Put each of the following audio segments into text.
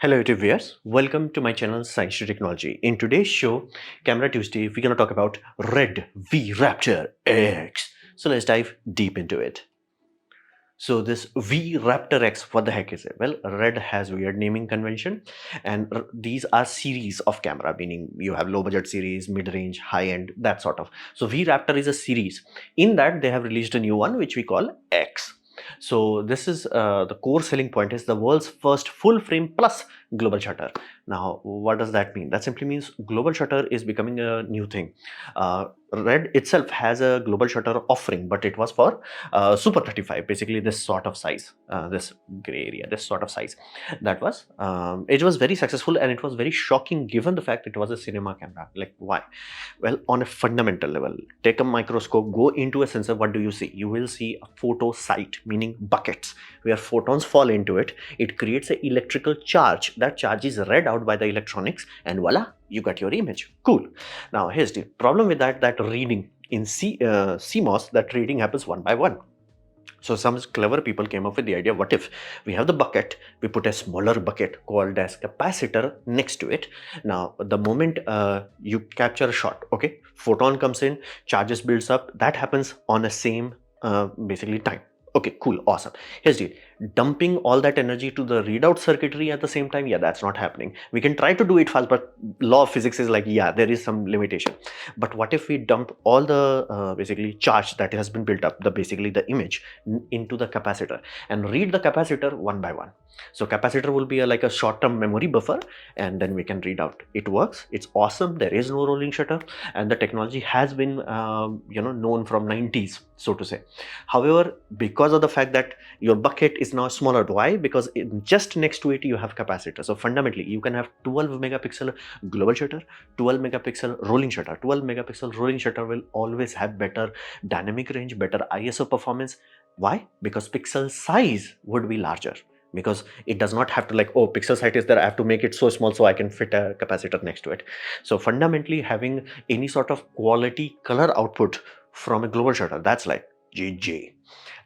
Hello YouTube viewers, welcome to my channel Science to Technology. In today's show, Camera Tuesday, we're going to talk about Red V-RAPTOR X. So let's dive deep into it. So this V-RAPTOR X, what the heck is it? Well, Red has weird naming convention, and these are series of camera, meaning you have low budget series, mid-range, high-end, that sort of. So V-RAPTOR is a series. In that, they have released a new one, which we call X. So this is the core selling point is the world's first full frame plus global shutter. Now, what does that mean? That simply means global shutter is becoming a new thing. Red itself has a global shutter offering, but it was for Super 35, basically this sort of size, this gray area, this sort of size. That was, it was very successful, and it was very shocking given the fact it was a cinema camera. Like, why? Well, on a fundamental level, take a microscope, go into a sensor, what do you see? You will see a photo site, meaning buckets, where photons fall into it. It creates an electrical charge. That charge is read out by the electronics, and voila, you got your image. Cool. Now, here's the problem with that reading in CMOS, that reading happens one by one. So some clever people came up with the idea, what if we have the bucket, we put a smaller bucket called as capacitor next to it. Now, the moment you capture a shot, okay, photon comes in, charges builds up, that happens on the same basically time. Okay, cool, awesome. Here's the dumping all that energy to the readout circuitry at the same time. Yeah, that's not happening. We can try to do it fast, but law of physics is like, yeah, there is some limitation. But what if we dump all the basically charge that has been built up, the basically the image, into the capacitor and read the capacitor one by one. So capacitor will be like a short-term memory buffer, and then we can read out. It works. It's awesome. There is no rolling shutter, and the technology has been known from 90s, so to say. However, because of the fact that your bucket is now smaller, why? Because just next to it you have capacitor. So fundamentally, you can have 12 megapixel global shutter, 12 megapixel rolling shutter. 12 megapixel rolling shutter will always have better dynamic range, better ISO performance. Why? Because pixel size would be larger. Because it does not have to like, oh, pixel size is there, I have to make it so small so I can fit a capacitor next to it. So fundamentally, having any sort of quality color output from a global shutter, that's like GG.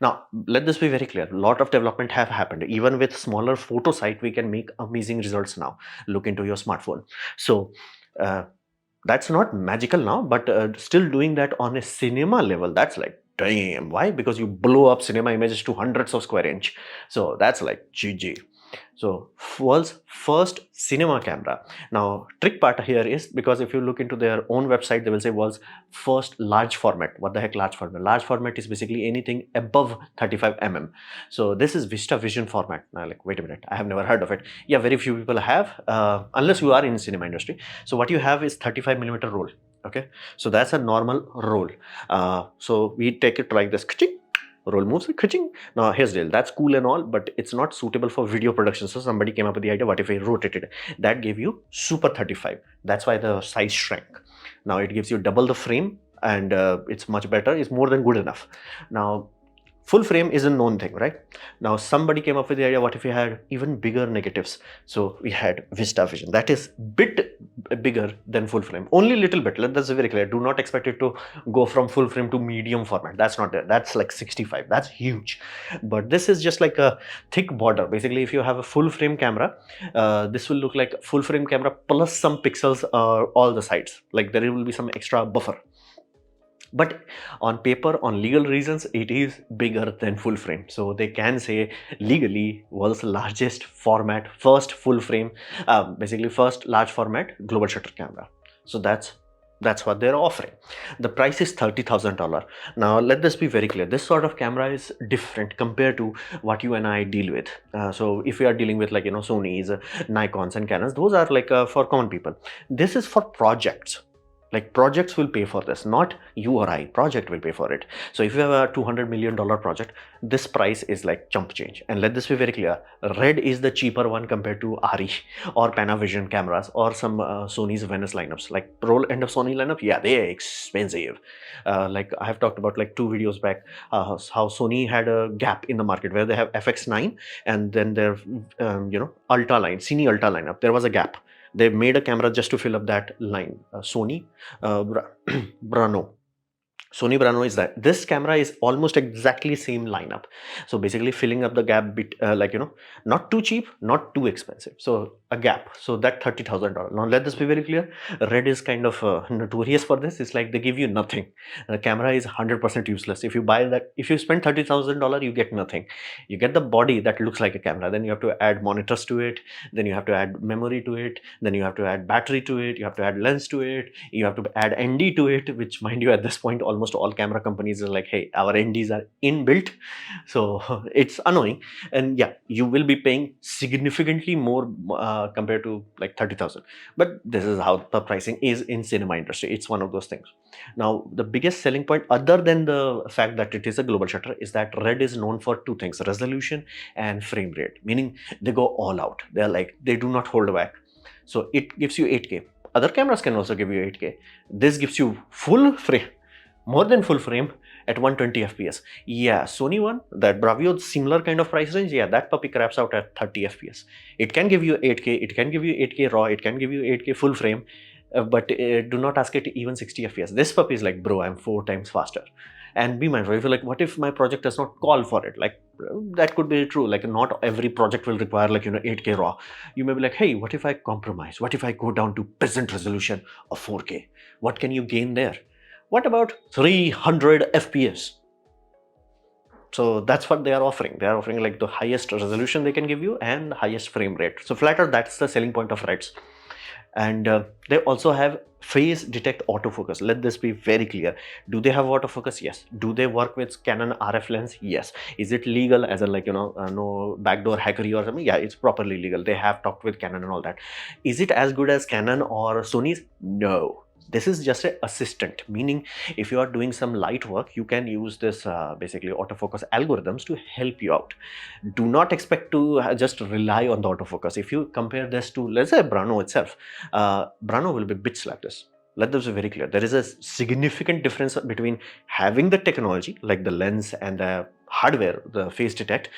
Now, let this be very clear. A lot of development have happened. Even with smaller photo site, we can make amazing results now. Look into your smartphone. So that's not magical now, but still doing that on a cinema level, that's like, damn. Why? Because you blow up cinema images to hundreds of square inch. So that's like GG. So world's first cinema camera. Now, trick part here is, because if you look into their own website, they will say world's first large format. What the heck large format? Large format is basically anything above 35 mm. So this is Vista Vision format. Now, like, wait a minute, I have never heard of it. Yeah, very few people have, unless you are in cinema industry. So what you have is 35 millimeter roll. Okay, so that's a normal roll. So we take it like this. Roll moves like kaching. Now here's the deal. That's cool and all, but it's not suitable for video production. So somebody came up with the idea, what if I rotated it? That gave you super 35. That's why the size shrank. Now it gives you double the frame, and it's much better. It's more than good enough. Now, full frame is a known thing, right? Now somebody came up with the idea, what if we had even bigger negatives? So we had Vista Vision. That is bit bigger than full frame, only little bit. That's very clear. Do not expect it to go from full frame to medium format. That's not there. That's like 65. That's huge. But this is just like a thick border. Basically, if you have a full frame camera, this will look like full frame camera plus some pixels all the sides. Like there will be some extra buffer. But on paper, on legal reasons, it is bigger than full frame. So they can say legally world's largest format, first full frame, basically first large format global shutter camera. So that's what they're offering. The price is $30,000. Now, let this be very clear. This sort of camera is different compared to what you and I deal with. So if we are dealing with like, Sony's, Nikons and Canons, those are like for common people. This is for projects. Like projects will pay for this, not you or I. Project will pay for it. So if you have a $200 million project, this price is like chump change. And let this be very clear. Red is the cheaper one compared to RE or Panavision cameras or some Sony's Venice lineups. Like pro end of Sony lineup, yeah, they're expensive. Like I have talked about like 2 videos back, how Sony had a gap in the market where they have FX9 and then their Ultra line, Cine Ultra lineup. There was a gap. They made a camera just to fill up that line. Sony Brano. Sony Brano is that. This camera is almost exactly same lineup. So basically filling up the gap bit, not too cheap, not too expensive. So a gap. So that $30,000. Now let this be very clear. Red is kind of notorious for this. It's like they give you nothing. The camera is 100% useless. If you buy that, if you spend $30,000, you get nothing. You get the body that looks like a camera. Then you have to add monitors to it. Then you have to add memory to it. Then you have to add battery to it. You have to add lens to it. You have to add ND to it, which mind you, at this point, almost all camera companies are like, hey, our NDs are inbuilt. So it's annoying. And yeah, you will be paying significantly more compared to like 30,000. But this is how the pricing is in cinema industry. It's one of those things. Now, the biggest selling point, other than the fact that it is a global shutter, is that Red is known for two things: resolution and frame rate. Meaning they go all out. They're like, they do not hold back. So it gives you 8K. Other cameras can also give you 8K. This gives you full frame, more than full frame, at 120 FPS. Yeah, Sony one, that Bravio, similar kind of price range, yeah, that puppy craps out at 30 FPS. It can give you 8K, it can give you 8K RAW, it can give you 8K full frame, but do not ask it even 60 FPS. This puppy is like, bro, I'm 4 times faster. And be mindful, if you're like, what if my project does not call for it? Like, that could be true. Like, not every project will require, like, 8K RAW. You may be like, hey, what if I compromise? What if I go down to present resolution of 4K? What can you gain there? What about 300 FPS? So that's what they are offering. They are offering like the highest resolution they can give you and highest frame rate. So flatter, that's the selling point of Reds. And they also have phase detect autofocus. Let this be very clear. Do they have autofocus? Yes. Do they work with Canon RF lens? Yes. Is it legal, as in like, no backdoor hackery or something? Yeah, it's properly legal. They have talked with Canon and all that. Is it as good as Canon or Sony's? No. This is just an assistant, meaning if you are doing some light work, you can use this basically autofocus algorithms to help you out. Do not expect to just rely on the autofocus. If you compare this to, let's say, Brano itself, Brano will be bits like this. Let this be very clear. There is a significant difference between having the technology, like the lens and the hardware, the face detect,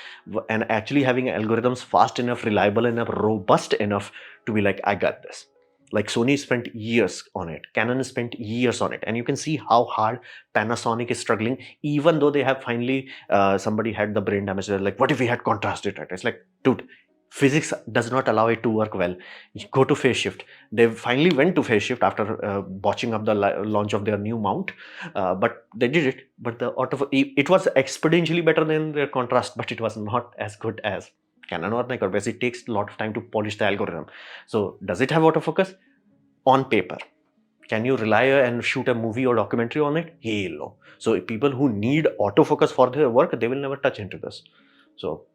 and actually having algorithms fast enough, reliable enough, robust enough to be like, I got this. Like Sony spent years on it, Canon spent years on it, and you can see how hard Panasonic is struggling, even though they have finally, somebody had the brain damage. They're like, what if we had contrast detector? It's like, dude, physics does not allow it to work well. You go to phase shift. They finally went to phase shift after botching up the launch of their new mount, but they did it. But it was exponentially better than their contrast, but it was not as good as Canon or Nikon, because it takes a lot of time to polish the algorithm. So does it have autofocus? On paper. Can you rely and shoot a movie or documentary on it? Hell no. So people who need autofocus for their work, they will never touch into this. So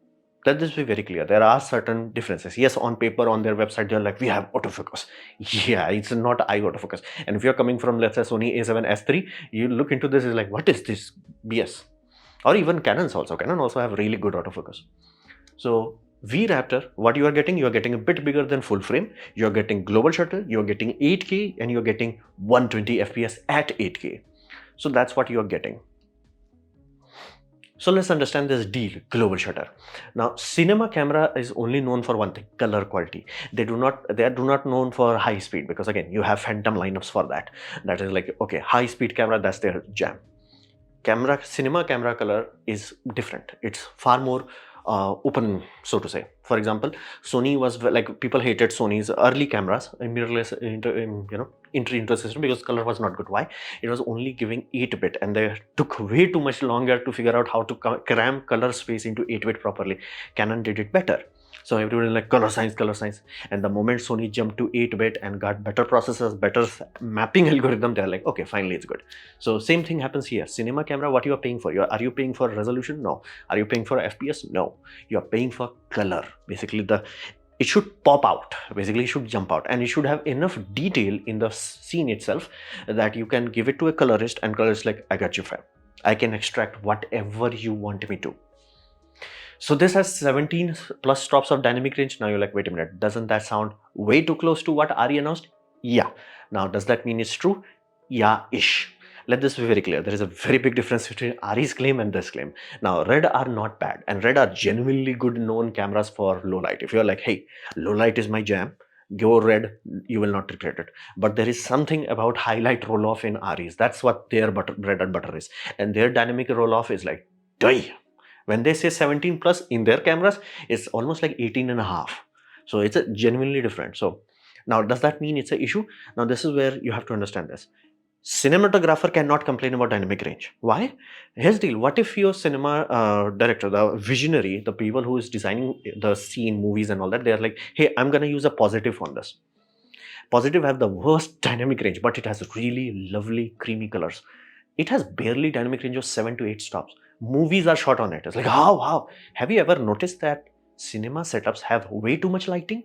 let this be very clear. There are certain differences. Yes, on paper, on their website, they're like, we have autofocus. Yeah, it's not eye autofocus. And if you're coming from, let's say, Sony A7 S3, you look into this, is like, what is this BS? Or even Canons also. Canon also have really good autofocus. So V-RAPTOR, what you are getting a bit bigger than full frame. You're getting global shutter, you're getting 8K, and you're getting 120 FPS at 8K. So that's what you're getting. So let's understand this deal, global shutter. Now, cinema camera is only known for one thing, color quality. They do not known for high speed, because again, you have phantom lineups for that. That is like, okay, high speed camera, that's their jam. Cinema camera color is different. It's far more open, so to say. For example, Sony was like, people hated Sony's early cameras, mirrorless entry into the system, because color was not good. Why? It was only giving 8-bit, and they took way too much longer to figure out how to cram color space into 8-bit properly. Canon did it better. So everybody like color science, and the moment Sony jumped to 8-bit and got better processors, better mapping algorithm, they're like, okay, finally it's good. So same thing happens here. Cinema camera, what you are paying for? Are you paying for resolution? No. Are you paying for FPS? No. You are paying for color. Basically, it should pop out. Basically, it should jump out, and it should have enough detail in the scene itself that you can give it to a colorist, and colorist like, I got you, fam. I can extract whatever you want me to. So this has 17 plus stops of dynamic range. Now you're like, wait a minute, doesn't that sound way too close to what Ari announced? Yeah. Now, does that mean it's true? Yeah-ish. Let this be very clear. There is a very big difference between Ari's claim and this claim. Now, Red are not bad, and Red are genuinely good known cameras for low light. If you're like, hey, low light is my jam, go Red, you will not regret it. But there is something about highlight roll-off in Ari's. That's what their bread and butter is. And their dynamic roll-off is like, die. When they say 17 plus in their cameras, it's almost like 18 and a half. So it's a genuinely different. So now, does that mean it's an issue? Now, this is where you have to understand this. Cinematographer cannot complain about dynamic range. Why? Here's the deal. What if your cinema director, the visionary, the people who is designing the scene, movies and all that, they're like, hey, I'm going to use a positive on this. Positive have the worst dynamic range, but it has really lovely creamy colors. It has barely dynamic range of 7 to 8 stops. Movies are shot on it. It's like, how? Have you ever noticed that cinema setups have way too much lighting?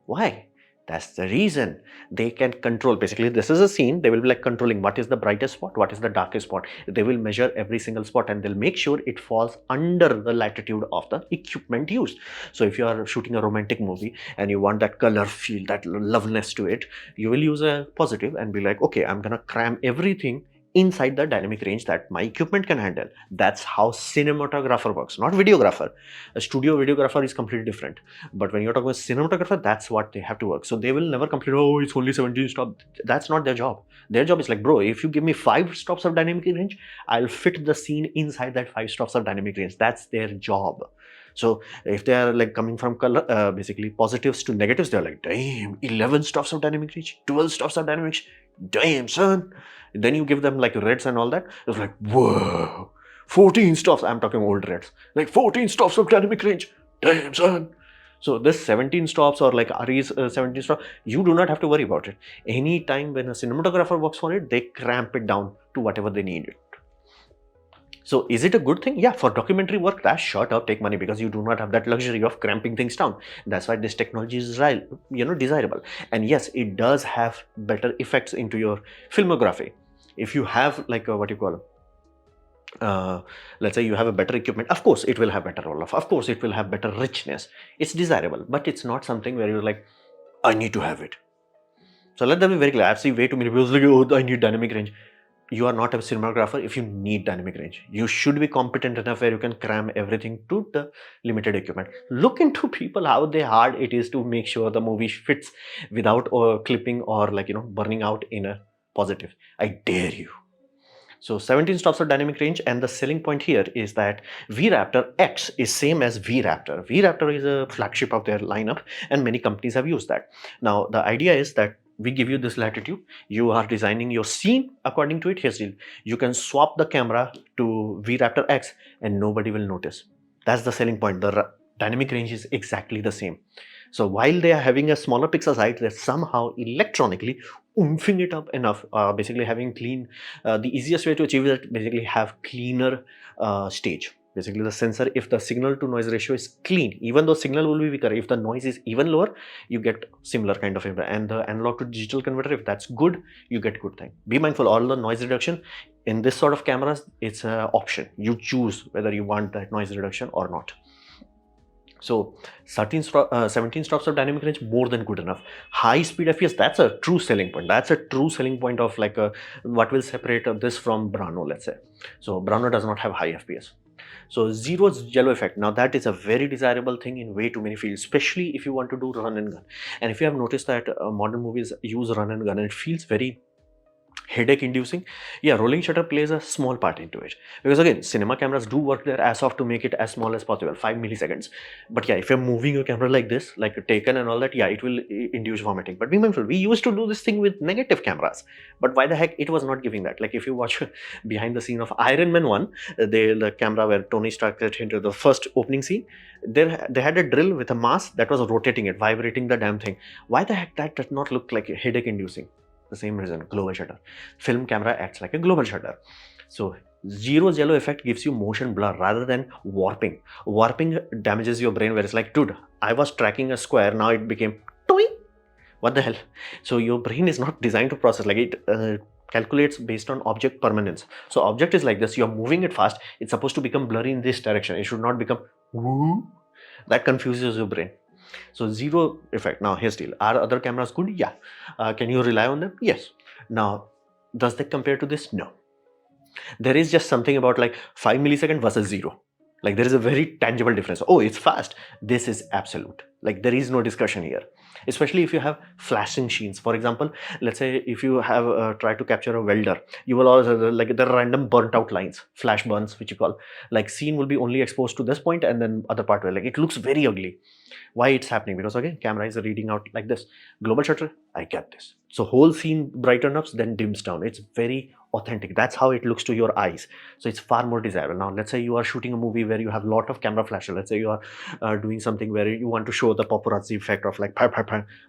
Why? That's the reason. They can control. Basically, this is a scene. They will be like controlling what is the brightest spot, what is the darkest spot. They will measure every single spot and they'll make sure it falls under the latitude of the equipment used. So if you are shooting a romantic movie and you want that color feel, that loveliness to it, you will use a positive and be like, okay, I'm gonna cram everything inside the dynamic range that my equipment can handle. That's how cinematographer works, not videographer. A studio videographer is completely different. But when you're talking about cinematographer, that's what they have to work. So they will never complain, oh, it's only 17 stops. That's not their job. Their job is like, bro, if you give me 5 stops of dynamic range, I'll fit the scene inside that 5 stops of dynamic range. That's their job. So if they are like coming from color, basically positives to negatives, they're like, damn, 11 stops of dynamic range, 12 stops of dynamic range, damn son. Then you give them like reds and all that. It's like, whoa, 14 stops. I'm talking old reds. Like 14 stops of dynamic range. Damn, son. So this 17 stops or like Ari's 17 stops, you do not have to worry about it. Anytime when a cinematographer works for it, they cramp it down to whatever they need it. So is it a good thing? Yeah, for documentary work, that's sure to take money because you do not have that luxury of cramping things down. That's why this technology is desirable. And yes, it does have better effects into your filmography. If you have like a, what you call, let's say you have a better equipment, of course it will have better roll-off. Of course it will have better richness. It's desirable, but it's not something where you're like, I need to have it. So let that be very clear. I've seen way too many people like, oh, I need dynamic range. You are not a cinematographer if you need dynamic range. You should be competent enough where you can cram everything to the limited equipment. Look into people how hard it is to make sure the movie fits without clipping or like burning out in a positive. I dare you. So 17 stops of dynamic range, and the selling point here is that V-RAPTOR X is same as V-RAPTOR. V-RAPTOR is a flagship of their lineup and many companies have used that. Now the idea is that we give you this latitude, you are designing your scene according to it. Here's the deal. You can swap the camera to V-RAPTOR X and nobody will notice. That's the selling point. The dynamic range is exactly the same. So while they are having a smaller pixel size, they're somehow electronically oomping it up enough, basically having clean, the easiest way to achieve it, basically have cleaner stage. Basically the sensor, if the signal to noise ratio is clean, even though signal will be weaker, if the noise is even lower, you get similar kind of impact. And the analog to digital converter, if that's good, you get good thing. Be mindful, all the noise reduction in this sort of cameras, it's an option. You choose whether you want that noise reduction or not. So 17 stops of dynamic range, more than good enough. High speed FPS, that's a true selling point. That's a true selling point of like what will separate this from Brano, let's say. So Brano does not have high FPS. So zero yellow effect. Now that is a very desirable thing in way too many fields, especially if you want to do run and gun. And if you have noticed that modern movies use run and gun and it feels very headache inducing, yeah, rolling shutter plays a small part into it, because again cinema cameras do work their ass off to make it as small as possible, 5 milliseconds. But yeah, if you're moving your camera like this, like Taken and all that, yeah, it will induce vomiting. But be mindful, we used to do this thing with negative cameras, but why the heck it was not giving that. Like if you watch behind the scene of Iron Man 1, the camera where Tony Stark got into the first opening scene, they had a drill with a mass that was rotating it, vibrating the damn thing. Why the heck that does not look like headache inducing? The same reason, global shutter. Film camera acts like a global shutter. So zero yellow effect gives you motion blur rather than warping. Warping damages your brain, where it's like, dude, I was tracking a square, now it became toing. What the hell? So your brain is not designed to process, like it calculates based on object permanence. So object is like this, you're moving it fast, it's supposed to become blurry in this direction, it should not become woo. That confuses your brain. So zero effect. Now here's the deal. Are other cameras good? Yeah. Can you rely on them? Yes. Now, does that compare to this? No. There is just something about like 5 millisecond versus 0. Like there is a very tangible difference. Oh, it's fast. This is absolute. Like there is no discussion here. especially if you have flashing scenes. For example, let's say if you have tried to capture a welder, you will always have like the random burnt out lines, flash burns, which you call, like scene will be only exposed to this point and then other part will, like, it looks very ugly. Why it's happening? Because again, camera is reading out like this. Global shutter, I get this. So whole scene brightens up, then dims down. It's very authentic. That's how it looks to your eyes. So it's far more desirable. Now, let's say you are shooting a movie where you have a lot of camera flashes. Let's say you are doing something where you want to show the paparazzi effect of like,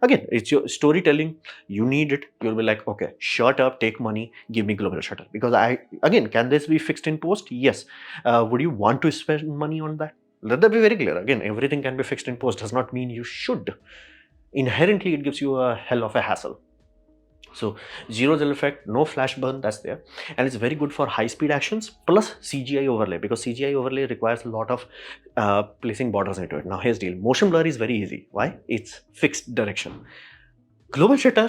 again, it's your storytelling. You need it. You'll be like, okay, shut up, take money, give me global shutter. Because again, can this be fixed in post? Yes. Would you want to spend money on that? Let that be very clear. Again, everything can be fixed in post does not mean you should. Inherently, it gives you a hell of a hassle. So zero gel effect, no flash burn, that's there. And it's very good for high speed actions plus CGI overlay, because CGI overlay requires a lot of placing borders into it. Now here's the deal. Motion blur is very easy. Why? It's fixed direction. Global shutter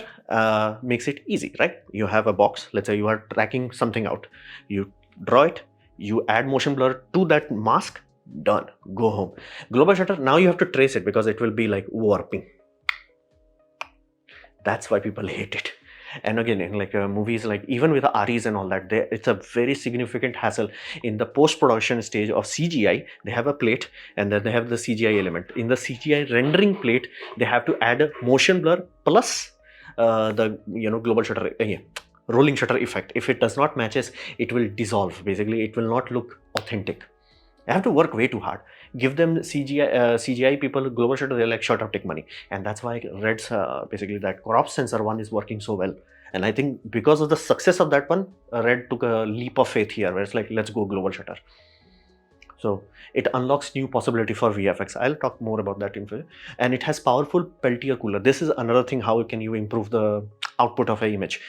makes it easy, right? You have a box. Let's say you are tracking something out. You draw it, you add motion blur to that mask, done, go home. Global shutter, now you have to trace it because it will be like warping. That's why people hate it. And again, in like movies, like even with the REs and all that, it's a very significant hassle in the post-production stage of CGI. They have a plate and then they have the CGI element. In the CGI rendering plate, they have to add a motion blur plus the global shutter, rolling shutter effect. If it does not matches, it will dissolve. Basically, it will not look authentic. I have to work way too hard. Give them CGI people global shutter, they're like, shut up, take money. And that's why Red's basically that crop sensor one is working so well. And I think because of the success of that one, Red took a leap of faith here where it's like, let's go global shutter. So it unlocks new possibility for VFX. I'll talk more about that in future. And it has powerful Peltier cooler. This is another thing, how can you improve the output of an image.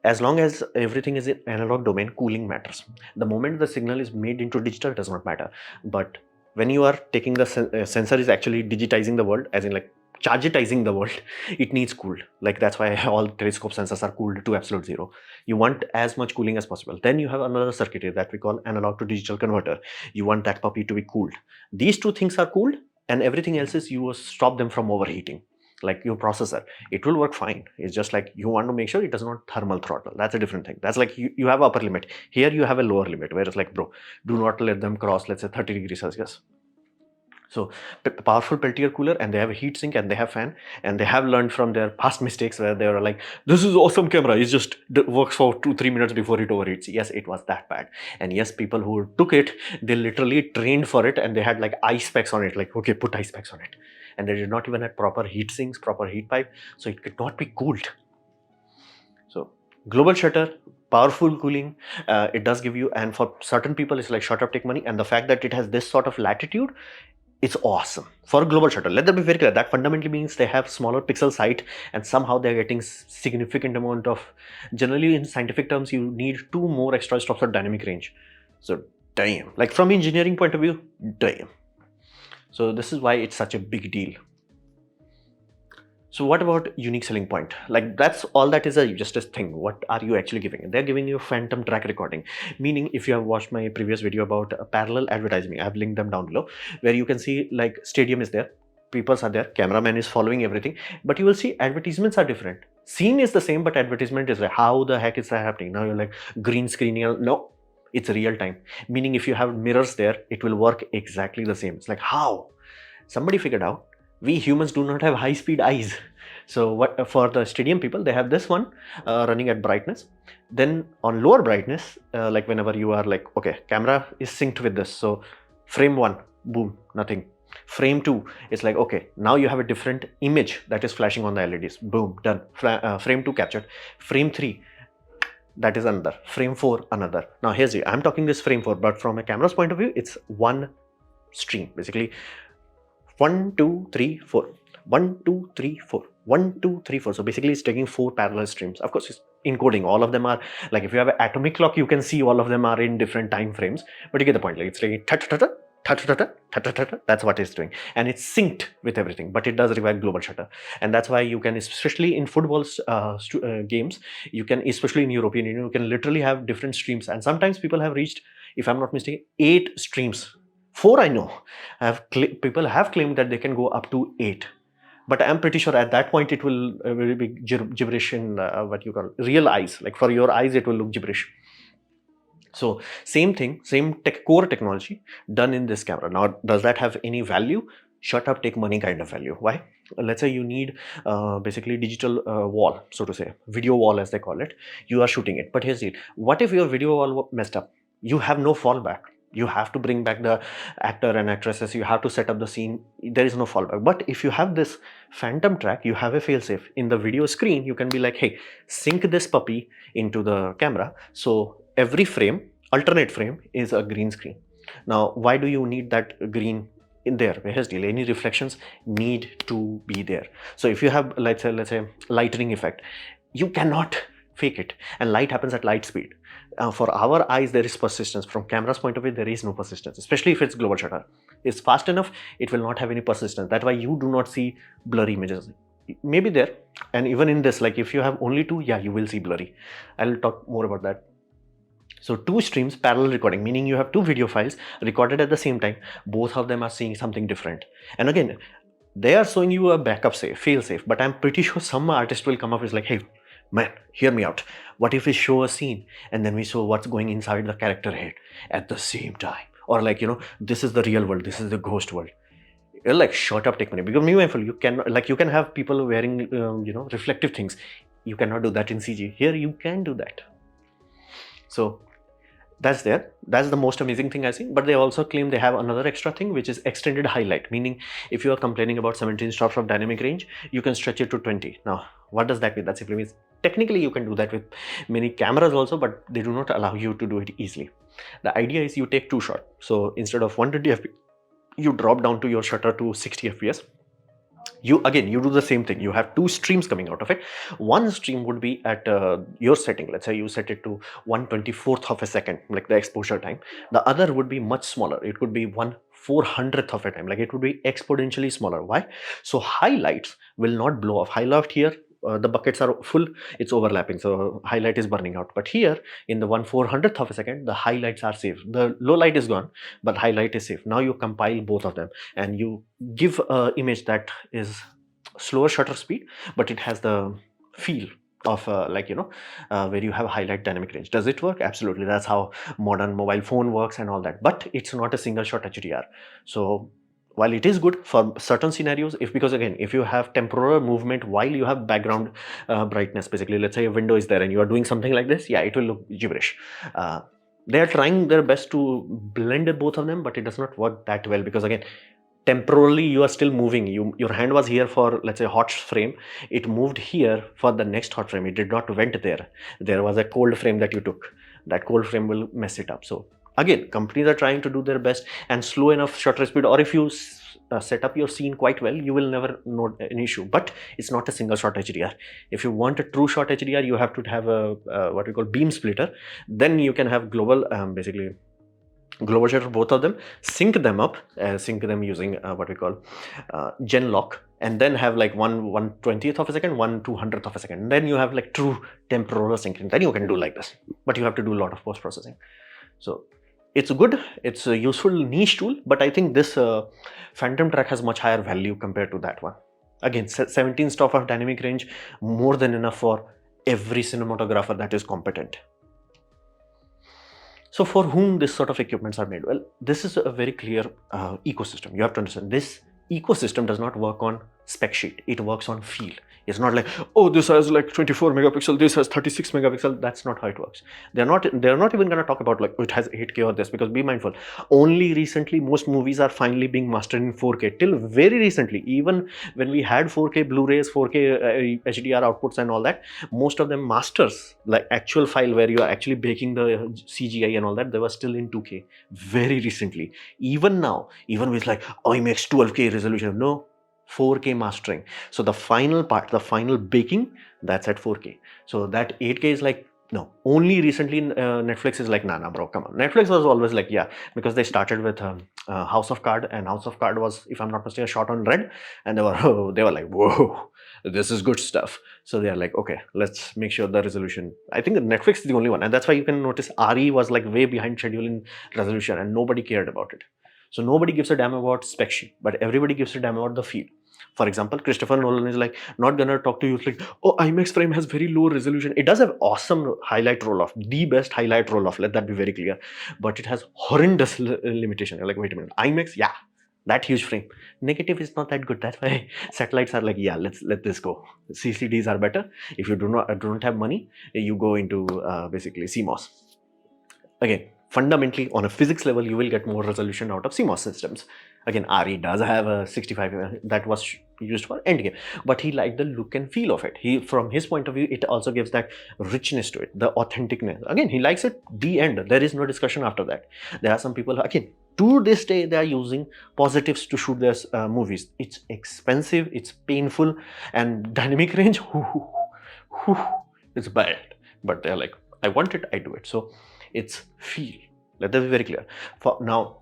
As long as everything is in analog domain, cooling matters. The moment the signal is made into digital, it does not matter. But when you are taking the sensor is actually digitizing the world, as in like chargitizing the world, it needs cooled. Like that's why all telescope sensors are cooled to absolute zero. You want as much cooling as possible. Then you have another circuitry that we call analog to digital converter. You want that puppy to be cooled. These two things are cooled and everything else is you stop them from overheating. Like your processor, it will work fine. It's just like you want to make sure it does not thermal throttle. That's a different thing. That's like you have upper limit. Here you have a lower limit where it's like, bro, do not let them cross, let's say 30 degrees Celsius. So powerful Peltier cooler, and they have a heat sink and they have fan, and they have learned from their past mistakes where they were like, this is awesome camera, it just works for 2-3 minutes before it overheats. Yes, it was that bad. And yes, people who took it, they literally trained for it and they had like ice packs on it, like, okay, put ice packs on it. And they did not even have proper heat sinks, proper heat pipe, so it could not be cooled. So global shutter, powerful cooling, it does give you, and for certain people it's like shut up, take money. And the fact that it has this sort of latitude, it's awesome for a global shutter. Let that be very clear. That fundamentally means they have smaller pixel sight and somehow they're getting significant amount of, generally in scientific terms, you need 2 more extra stops of dynamic range. So damn, like from engineering point of view, damn. So this is why it's such a big deal. So what about unique selling point? Like that's all that is just a thing. What are you actually giving? They're giving you phantom track recording. Meaning if you have watched my previous video about parallel advertising, I've linked them down below, where you can see like stadium is there, people are there, cameraman is following everything, but you will see advertisements are different. Scene is the same, but advertisement is like, how the heck is that happening? Now you're like green screening. No, it's real time. Meaning if you have mirrors there, it will work exactly the same. It's like, how? Somebody figured out we humans do not have high speed eyes. So what for the stadium people, they have this one running at brightness. Then on lower brightness, like whenever you are like, okay, camera is synced with this. So frame 1, boom, nothing. Frame 2, it's like, okay, now you have a different image that is flashing on the LEDs. Boom, done. Frame 2 captured. Frame 3, that is another. Frame 4, another. Now here's it. I'm talking this frame 4, but from a camera's point of view, it's one stream. Basically, 1, 2, 3, 4. 1, 2, 3, 4. 1, 2, 3, 4. So basically it's taking 4 parallel streams. Of course, it's encoding. All of them are like, if you have an atomic clock, you can see all of them are in different time frames. But you get the point. Like it's like that's what it's doing, and it's synced with everything. But it does require global shutter, and that's why you can, especially in football games, you can, especially in European Union, you can literally have different streams. And sometimes people have reached, if I'm not mistaken, 8 streams. 4 I know. People have claimed that they can go up to 8. But I'm pretty sure at that point it will very be gibberish in what you call real eyes. Like for your eyes, it will look gibberish. So same thing, same core technology done in this camera. Now, does that have any value? Shut up, take money kind of value. Why? Let's say you need basically digital wall, so to say, video wall as they call it. You are shooting it. But here's the what if your video wall messed up? You have no fallback. You have to bring back the actor and actresses. You have to set up the scene. There is no fallback. But if you have this phantom track, you have a failsafe. In the video screen, you can be like, hey, sync this puppy into the camera. So every frame, alternate frame, is a green screen. Now, why do you need that green in there? Any reflections need to be there. So if you have, let's say lightning effect, you cannot fake it, and light happens at light speed. For our eyes, there is persistence. From camera's point of view, there is no persistence, especially if it's global shutter. It's fast enough, it will not have any persistence. That's why you do not see blurry images. Maybe there, and even in this, like if you have only two, yeah, you will see blurry. I'll talk more about that. So two streams parallel recording, meaning you have two video files recorded at the same time. Both of them are seeing something different. And again, they are showing you a backup safe, fail safe, but I'm pretty sure some artist will come up with like, hey, man, hear me out. What if we show a scene and then we show what's going inside the character head at the same time? Or like, you know, this is the real world, this is the ghost world. You're like, shut up, take money. Because be mindful, you can, like, you can have people wearing, you know, reflective things. You cannot do that in CG. Here, you can do that. So that's there. That's the most amazing thing I see. But they also claim they have another extra thing, which is extended highlight. Meaning, if you are complaining about 17 stops of dynamic range, you can stretch it to 20. Now, what does that mean? That simply means technically you can do that with many cameras also, but they do not allow you to do it easily. The idea is you take two shots. So instead of 120 fps, you drop down to your shutter to 60 fps. You do the same thing. You have two streams coming out of it. One stream would be at your setting. Let's say you set it to 1/24th of a second, like the exposure time. The other would be much smaller. It could be 1/400th of a time. Like it would be exponentially smaller. Why? So highlights will not blow off. Highlight here, the buckets are full, it's overlapping, so highlight is burning out. But here in the 1/400th of a second, the highlights are safe. The low light is gone, but highlight is safe. Now you compile both of them and you give an image that is slower shutter speed, but it has the feel of like, you know, where you have highlight dynamic range. Does it work? Absolutely. That's how modern mobile phone works and all that, but it's not a single shot HDR. So while it is good for certain scenarios, because again, if you have temporal movement while you have background brightness, basically, let's say a window is there and you are doing something like this, yeah, it will look gibberish. They are trying their best to blend both of them, but it does not work that well, because again, temporarily you are still moving. Your hand was here for, let's say, hot frame. It moved here for the next hot frame. It did not went there. There was a cold frame that you took. That cold frame will mess it up. So again, companies are trying to do their best, and slow enough shutter speed, or if you set up your scene quite well, you will never note an issue. But it's not a single shot HDR. If you want a true shot HDR, you have to have a what we call beam splitter. Then you can have global, basically global shutter, both of them, sync them up, sync them using what we call gen lock, and then have like 1/20th of a second, 1/200th of a second. Then you have like true temporal syncing. Then you can do like this, but you have to do a lot of post processing. So it's good, it's a useful niche tool, but I think this phantom track has much higher value compared to that one. Again, 17 stop of dynamic range, more than enough for every cinematographer that is competent. So for whom this sort of equipments are made? Well, this is a very clear ecosystem. You have to understand, this ecosystem does not work on spec sheet. It works on feel. It's not like, oh, this has like 24 megapixel, this has 36 megapixel. That's not how it works. They're not even going to talk about like, oh, it has 8K or this, because be mindful, only recently most movies are finally being mastered in 4K. Till very recently, even when we had 4K Blu-rays, 4K HDR outputs and all that, most of them masters, like actual file where you are actually baking the CGI and all that, they were still in 2K very recently. Even now, even with like, oh, it makes 12K resolution. No, 4K mastering. So the final part, the final baking, that's at 4K. So that 8K is like, no. Only recently Netflix is like, nah, bro, come on. Netflix was always like, yeah, because they started with House of Cards, and House of Cards was, if I'm not mistaken, shot on red, and they were like, whoa, this is good stuff. So they are like, okay, let's make sure the resolution. I think Netflix is the only one, and that's why you can notice RE was like way behind schedule in resolution, and nobody cared about it. So nobody gives a damn about spec sheet, but everybody gives a damn about the feel. For example, Christopher Nolan is like not gonna talk to you like, oh, IMAX frame has very low resolution. It does have awesome highlight roll off, the best highlight roll off. Let that be very clear. But it has horrendous limitation. You're like, wait a minute, IMAX, yeah, that huge frame. Negative is not that good. That's why satellites are like, yeah, let's let this go. CCDs are better. If you don't have money, you go into basically CMOS. Again, fundamentally on a physics level, you will get more resolution out of CMOS systems. Again, RE does have a 65 that was used for Endgame, but he liked the look and feel of it. From his point of view, it also gives that richness to it, the authenticness. Again, he likes it. The end. There is no discussion after that. There are some people, again, to this day, they are using positives to shoot their movies. It's expensive, it's painful, and dynamic range, it's bad. But they're like, I want it, I do it. So it's feel. Let that be very clear. For now,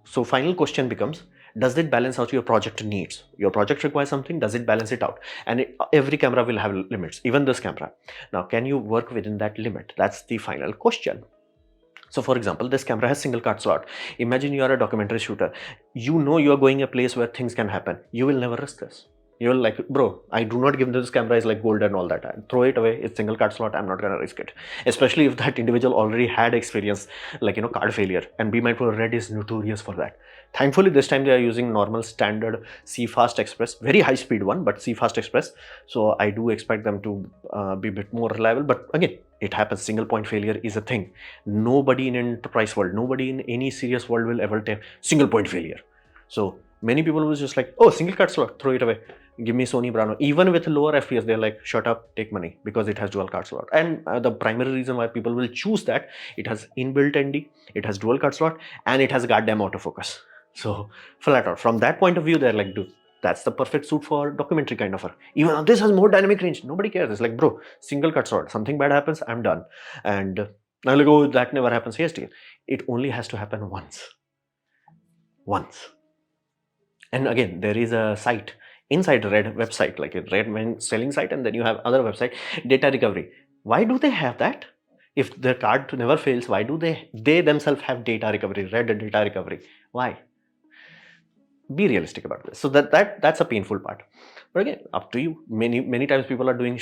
so final question becomes, does it balance out your project needs? Your project requires something, does it balance it out? And every camera will have limits, even this camera. Now, can you work within that limit? That's the final question. So for example, this camera has single card slot. Imagine you are a documentary shooter. You know you are going a place where things can happen. You will never risk this. You're like, bro, I do not give this camera is like gold and all that. I throw it away. It's single card slot. I'm not gonna risk it. Especially if that individual already had experience, like, card failure. And be mindful, Red is notorious for that. Thankfully, this time they are using normal standard C-Fast Express, very high speed one, but C-Fast Express. So I do expect them to be a bit more reliable. But again, it happens. Single point failure is a thing. Nobody in enterprise world, nobody in any serious world will ever take single point failure. So many people was just like, oh, single card slot, throw it away. Give me Sony Brano. Even with lower FPS, they're like, shut up, take money, because it has dual card slot. And the primary reason why people will choose that, it has inbuilt ND, it has dual card slot, and it has goddamn autofocus. So flat out, from that point of view, they're like, dude, that's the perfect suit for documentary kind of a. Even though this has more dynamic range, nobody cares. It's like, bro, single cut slot, something bad happens, I'm done. And I'm like, oh, that never happens. Yes, dear. It only has to happen once. And again, there is a site inside Red website, like a Red selling site, and then you have other website, data recovery. Why do they have that? If the card never fails, why do they themselves have data recovery, Red data recovery? Why? Be realistic about this. So that's a painful part. But again, up to you. Many times people are doing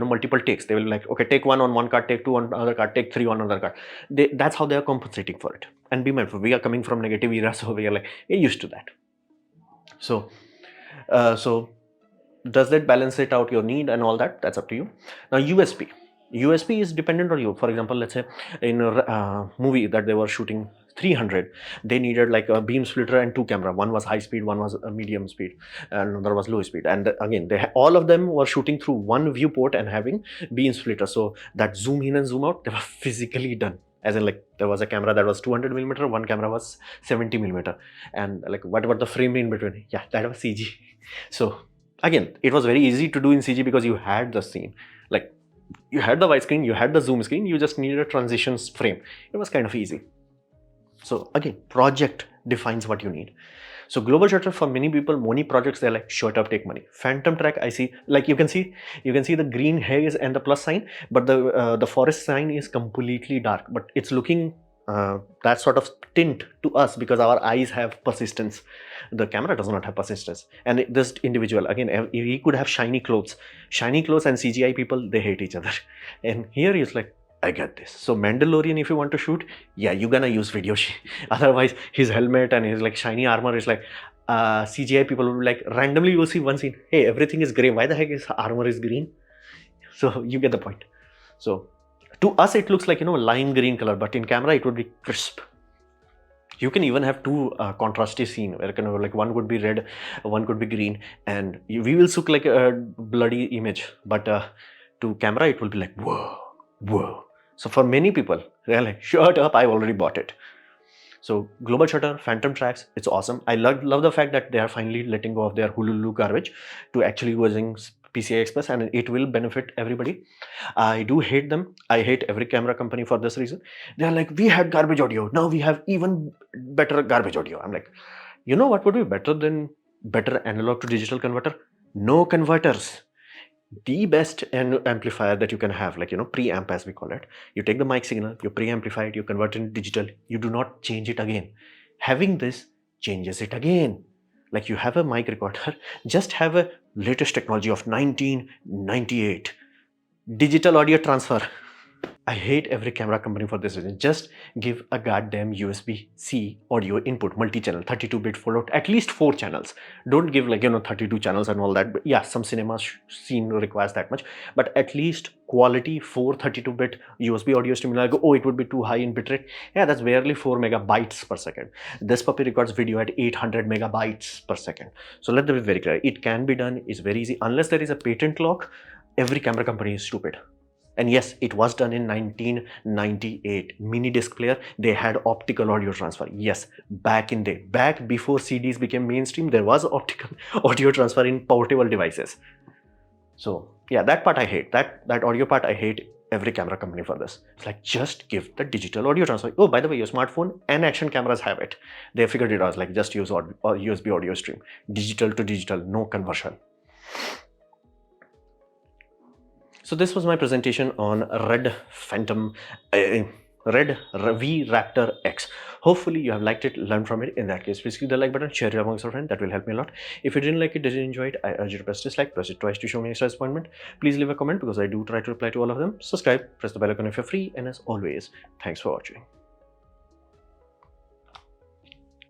multiple takes. They will like, okay, take one on one card, take two on another card, take three on another card. That's how they are compensating for it. And be mindful, we are coming from negative era, so we are like, we're used to that. So does that balance it out your need and all that? That's up to you. Now USP is dependent on you. For example, let's say in a movie that they were shooting 300, they needed like a beam splitter and two camera. One was high speed, one was a medium speed, and another was low speed. And again, all of them were shooting through one viewport and having beam splitter. So that zoom in and zoom out, they were physically done. As in, like, there was a camera that was 200 millimeter, one camera was 70 millimeter, and like, what about the frame in between? Yeah, that was CG. So again, it was very easy to do in CG because you had the scene, like you had the widescreen, you had the zoom screen, you just needed a transition frame. It was kind of easy. So again, project defines what you need. So global shutter, for many people, money projects, they're like, shut up, take money. Phantom track, I see, like you can see the green haze and the plus sign, but the forest sign is completely dark, but it's looking that sort of tint to us because our eyes have persistence. The camera does not have persistence. And this individual, again, he could have shiny clothes and CGI people, they hate each other. And here he's like, I get this. So Mandalorian, if you want to shoot, yeah, you're gonna use video. Otherwise, his helmet and his like shiny armor is like, CGI people will be like, randomly you'll see one scene, hey, everything is gray. Why the heck his armor is green? So you get the point. So to us, it looks like, lime green color, but in camera, it would be crisp. You can even have two contrasty scene where like one could be red, one could be green, and we will look like a bloody image, but to camera, it will be like, whoa. So for many people, they're like, shut up, I already bought it. So global shutter, phantom tracks, it's awesome. I love the fact that they are finally letting go of their Hululu garbage to actually using PCI Express, and it will benefit everybody. I do hate them. I hate every camera company for this reason. They're like, we had garbage audio, now we have even better garbage audio. I'm like, you know what would be better than better analog to digital converter? No converters. The best amplifier that you can have, like, preamp as we call it. You take the mic signal, you preamplify it, you convert it into digital, you do not change it again. Having this changes it again. Like you have a mic recorder, just have a latest technology of 1998 digital audio transfer. I hate every camera company for this reason. Just give a goddamn USB-C audio input, multi-channel, 32-bit followed, at least 4 channels. Don't give 32 channels and all that. But yeah, some cinema scene requires that much, but at least quality 4 32-bit USB audio stream. Like, oh, it would be too high in bitrate. Yeah, that's barely 4 megabytes per second. This puppy records video at 800 megabytes per second. So let them be very clear. It can be done. It's very easy. Unless there is a patent lock, every camera company is stupid. And yes, it was done in 1998. Mini disc player, they had optical audio transfer. Yes, back before CDs became mainstream, there was optical audio transfer in portable devices. So yeah, that part I hate. That audio part I hate every camera company for this. It's like, just give the digital audio transfer. Oh, by the way, your smartphone and action cameras have it. They figured it out, like just use USB audio stream. Digital to digital, no conversion. So this was my presentation on Red V-RAPTOR X. Hopefully you have liked it, learned from it. In that case, please click the like button, share it amongst your friends. That will help me a lot. If you didn't like it, didn't enjoy it, I urge you to press dislike, press it twice to show me extra disappointment. Please leave a comment because I do try to reply to all of them. Subscribe, press the bell icon if you're free, and as always, thanks for watching.